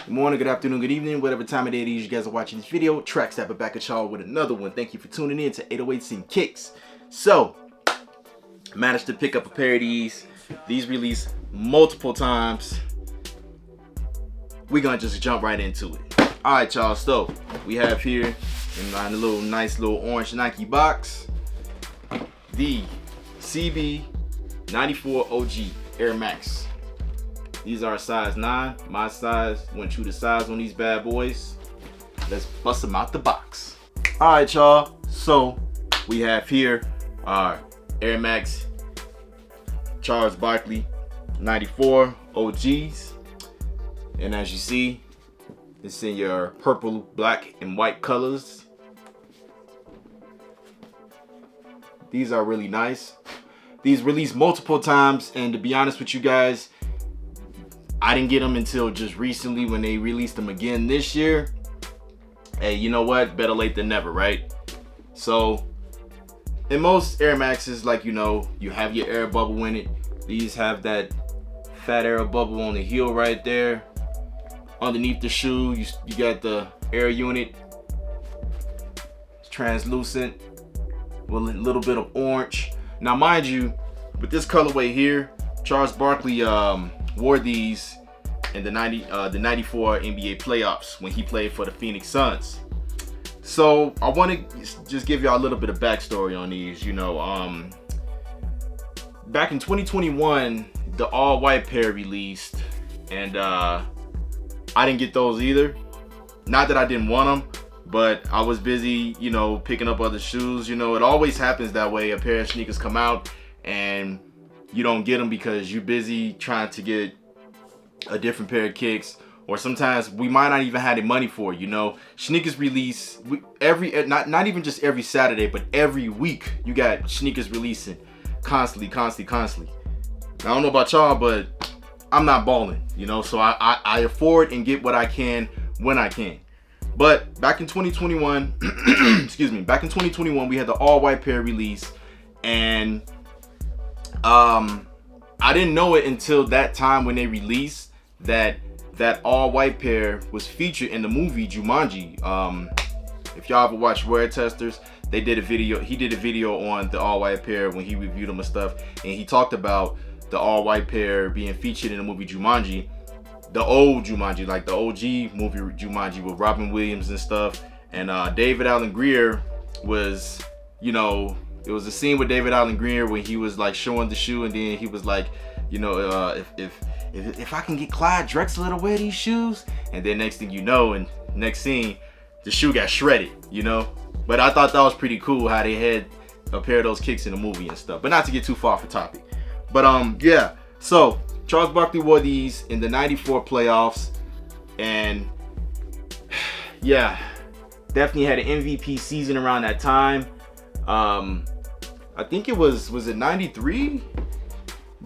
Good morning, good afternoon, good evening, whatever time of day it is you guys are watching this video. Track Snapper back at y'all with another one. Thank you for tuning in to 808s and Kicks. So, managed to pick up a pair of these. These released multiple times. We're gonna just jump right into it. Alright, y'all, so we have here in a nice little orange Nike box the CB 94 OG Air Max. These are size 9. My size went true to size on these bad boys. Let's bust them out the box. Alright, y'all, so we have here our Air Max Charles Barkley 94 OGs, and as you see, it's in your purple, black, and white colors. These are really nice. These released multiple times, and to be honest with you guys, I didn't get them until just recently when they released them again this year. Hey, you know what? Better late than never, right? So, in most Air Maxes, like, you know, you have your air bubble in it. These have that fat air bubble on the heel right there. Underneath the shoe, you got the air unit. It's translucent with a little bit of orange. Now, mind you, with this colorway here, Charles Barkley wore these in the 94 NBA playoffs when he played for the Phoenix Suns. So I want to just give y'all a little bit of backstory on these. You know, back in 2021, the all-white pair released, and I didn't get those either. Not that I didn't want them, but I was busy, you know, picking up other shoes. You know, it always happens that way. A pair of sneakers come out and you don't get them because you're busy trying to get a different pair of kicks, or sometimes we might not even have the money for it. You know, sneakers release not even just every Saturday, but every week you got sneakers releasing constantly. Now, I don't know about y'all, but I'm not balling, you know, so I afford and get what I can when I can. But back in 2021, excuse me, back in 2021, we had the all-white pair release, and I didn't know it until that time when they released that all-white pair was featured in the movie Jumanji. If y'all ever watched Wear Testers, they did a video. He did a video on the all-white pair when he reviewed them and stuff, and he talked about the all-white pair being featured in the movie Jumanji, the old Jumanji, like the OG movie Jumanji with Robin Williams and stuff. And David Alan Grier was, you know, it was a scene with David Alan Grier when he was like showing the shoe, and then he was like, you know, if I can get Clyde Drexler to wear these shoes, and then next thing you know, and next scene, the shoe got shredded, you know. But I thought that was pretty cool how they had a pair of those kicks in the movie and stuff. But not to get too far off the topic. But yeah. So Charles Barkley wore these in the '94 playoffs, and yeah, definitely had an MVP season around that time. I think it was it 93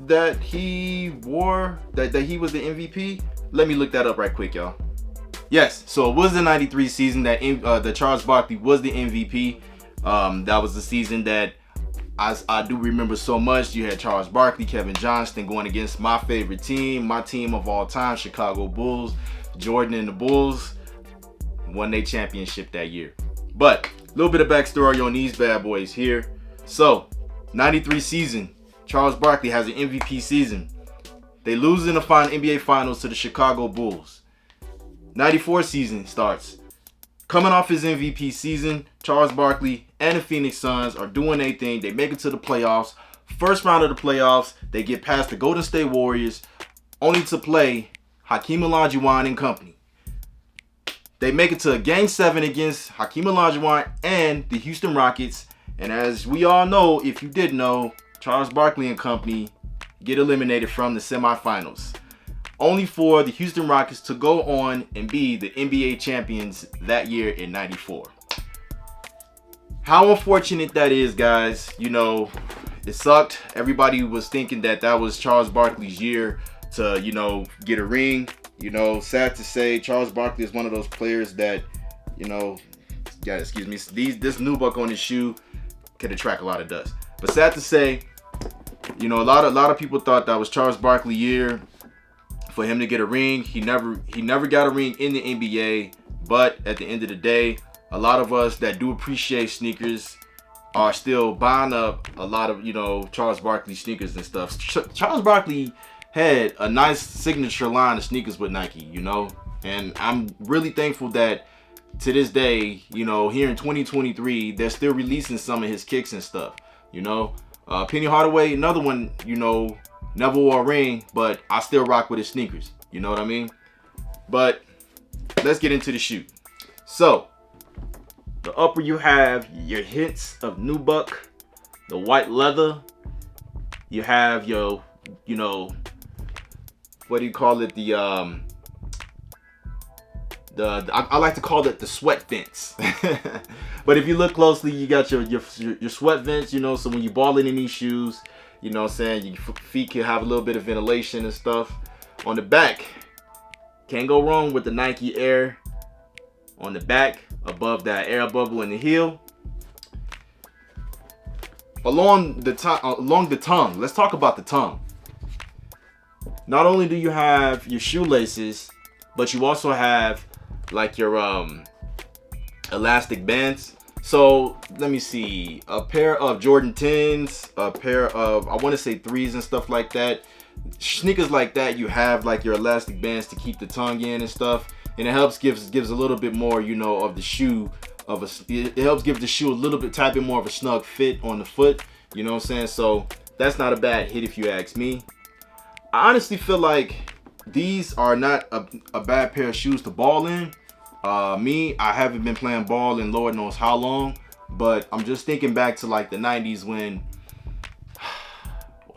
that he wore, that he was the MVP? Let me look that up right quick, y'all. Yes, so it was the 93 season that Charles Barkley was the MVP. That was the season that I do remember so much. You had Charles Barkley, Kevin Johnston going against my favorite team, my team of all time, Chicago Bulls. Jordan and the Bulls won their championship that year. But a little bit of backstory on these bad boys here. So, 93 season, Charles Barkley has an MVP season. They lose in the NBA Finals to the Chicago Bulls. 94 season starts. Coming off his MVP season, Charles Barkley and the Phoenix Suns are doing their thing. They make it to the playoffs. First round of the playoffs, they get past the Golden State Warriors, only to play Hakeem Olajuwon and company. They make it to a Game 7 against Hakeem Olajuwon and the Houston Rockets. And as we all know, if you did know, Charles Barkley and company get eliminated from the semifinals, only for the Houston Rockets to go on and be the NBA champions that year in '94. How unfortunate that is, guys. You know, it sucked. Everybody was thinking that was Charles Barkley's year to, you know, get a ring. You know, sad to say, Charles Barkley is one of those players that, you know, yeah, excuse me, this nubuck on his shoe could attract a lot of dust. But sad to say, you know, a lot of people thought that was Charles Barkley's year. for him to get a ring. He never got a ring in the NBA, but at the end of the day, a lot of us that do appreciate sneakers are still buying up a lot of, you know, Charles Barkley sneakers and stuff. Charles Barkley had a nice signature line of sneakers with Nike, you know, and I'm really thankful that to this day, you know, here in 2023, they're still releasing some of his kicks and stuff, you know. Penny Hardaway, another one, you know, never wore a ring, but I still rock with his sneakers, you know what I mean? But let's get into the shoe. So the upper, you have your hints of nubuck, the white leather. You have your, you know, what do you call it? I like to call it the sweat vents. But if you look closely, you got your sweat vents, you know, so when you balling in these shoes, you know what I'm saying, your feet can have a little bit of ventilation and stuff. On the back, can't go wrong with the Nike Air on the back, above that air bubble in the heel. Along the tongue, let's talk about the tongue. Not only do you have your shoelaces, but you also have like your elastic bands. So let me see, a pair of Jordan 10s, a pair of, I want to say 3s and stuff like that. Sneakers like that, you have like your elastic bands to keep the tongue in and stuff, and it helps gives a little bit more, you know, of the shoe it helps give the shoe a little bit type of more of a snug fit on the foot, you know what I'm saying? So that's not a bad hit if you ask me. I honestly feel like these are not a bad pair of shoes to ball in. I haven't been playing ball in Lord knows how long, but I'm just thinking back to like the 90s when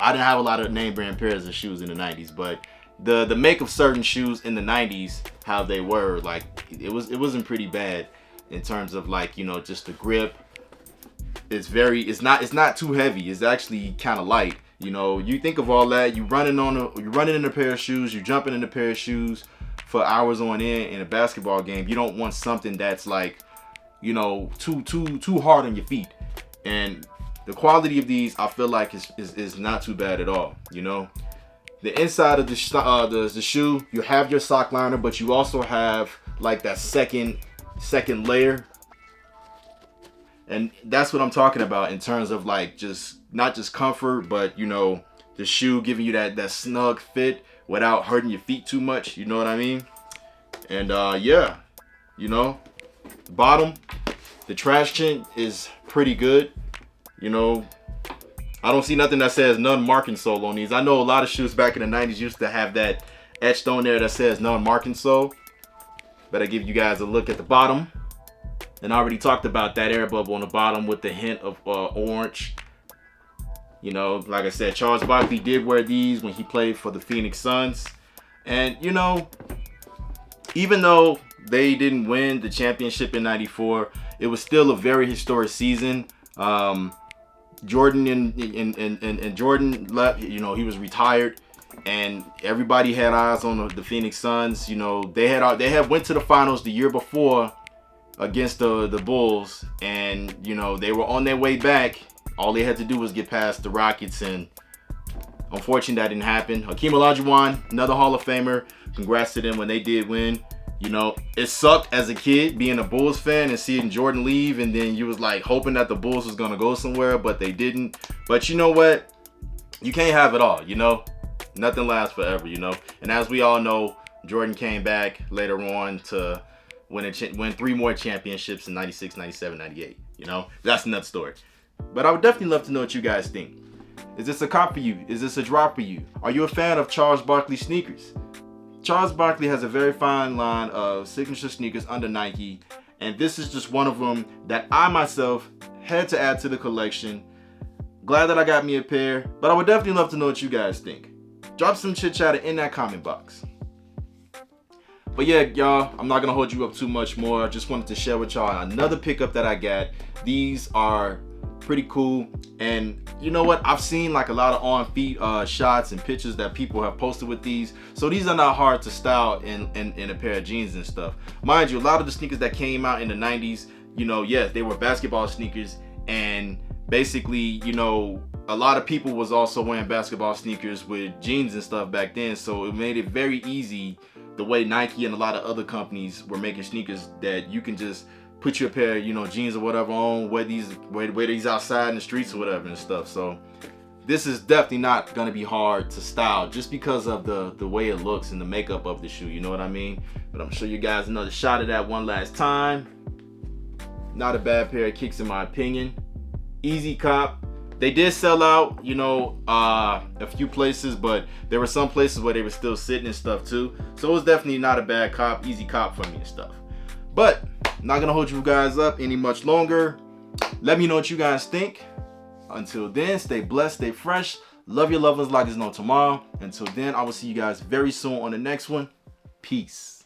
I didn't have a lot of name brand pairs of shoes in the 90s, but the make of certain shoes in the 90s, how they were, like it wasn't pretty bad in terms of like, you know, just the grip. It's not too heavy. It's actually kind of light. You know, you think of all that, you're running in a pair of shoes, you're jumping in a pair of shoes for hours on end in a basketball game. You don't want something that's like, you know, too hard on your feet. And the quality of these, I feel like is not too bad at all. You know, the inside of the shoe, you have your sock liner, but you also have like that second layer. And that's what I'm talking about in terms of like just not just comfort, but you know, the shoe giving you that snug fit without hurting your feet too much, you know what I mean? And yeah, you know, bottom, the trash chint is pretty good. You know, I don't see nothing that says none marking sole on these. I know a lot of shoes back in the 90s used to have that etched on there that says none marking sole. Better give you guys a look at the bottom. And I already talked about that air bubble on the bottom with the hint of orange. You know, like I said, Charles Barkley did wear these when he played for the Phoenix Suns. And, you know, even though they didn't win the championship in '94, it was still a very historic season. Jordan and Jordan left, you know, he was retired. And everybody had eyes on the Phoenix Suns. You know, they had went to the finals the year before against the Bulls, and you know, they were on their way back. All they had to do was get past the Rockets, and unfortunately that didn't happen. Hakeem Olajuwon, another Hall of Famer, congrats to them when they did win. You know, it sucked as a kid being a Bulls fan and seeing Jordan leave, and then you was like hoping that the Bulls was gonna go somewhere, but they didn't. But you know what, you can't have it all, you know. Nothing lasts forever, you know. And as we all know, Jordan came back later on to win 3 more championships in '96, '97, '98. You know, that's another story. But I would definitely love to know what you guys think. Is this a cop for you? Is this a drop for you? Are you a fan of Charles Barkley sneakers? Charles Barkley has a very fine line of signature sneakers under Nike, and this is just one of them that I myself had to add to the collection. Glad that I got me a pair, but I would definitely love to know what you guys think. Drop some chit chatter in that comment box. But yeah, y'all, I'm not gonna hold you up too much more. I just wanted to share with y'all another pickup that I got. These are pretty cool, and you know what? I've seen like a lot of on feet shots and pictures that people have posted with these. So these are not hard to style in a pair of jeans and stuff. Mind you, a lot of the sneakers that came out in the 90s, you know, yes, they were basketball sneakers, and basically, you know, a lot of people was also wearing basketball sneakers with jeans and stuff back then, so it made it very easy the way Nike and a lot of other companies were making sneakers that you can just put your pair of, you know, jeans or whatever on, wear these outside in the streets or whatever and stuff. So this is definitely not gonna be hard to style just because of the way it looks and the makeup of the shoe, you know what I mean? But I'm gonna show you guys another shot of that one last time. Not a bad pair of kicks in my opinion. Easy cop. They did sell out, you know, a few places, but there were some places where they were still sitting and stuff too. So it was definitely not a bad cop, easy cop for me and stuff. But not gonna hold you guys up any much longer. Let me know what you guys think. Until then, stay blessed, stay fresh. Love your loved ones like there's no tomorrow. Until then, I will see you guys very soon on the next one. Peace.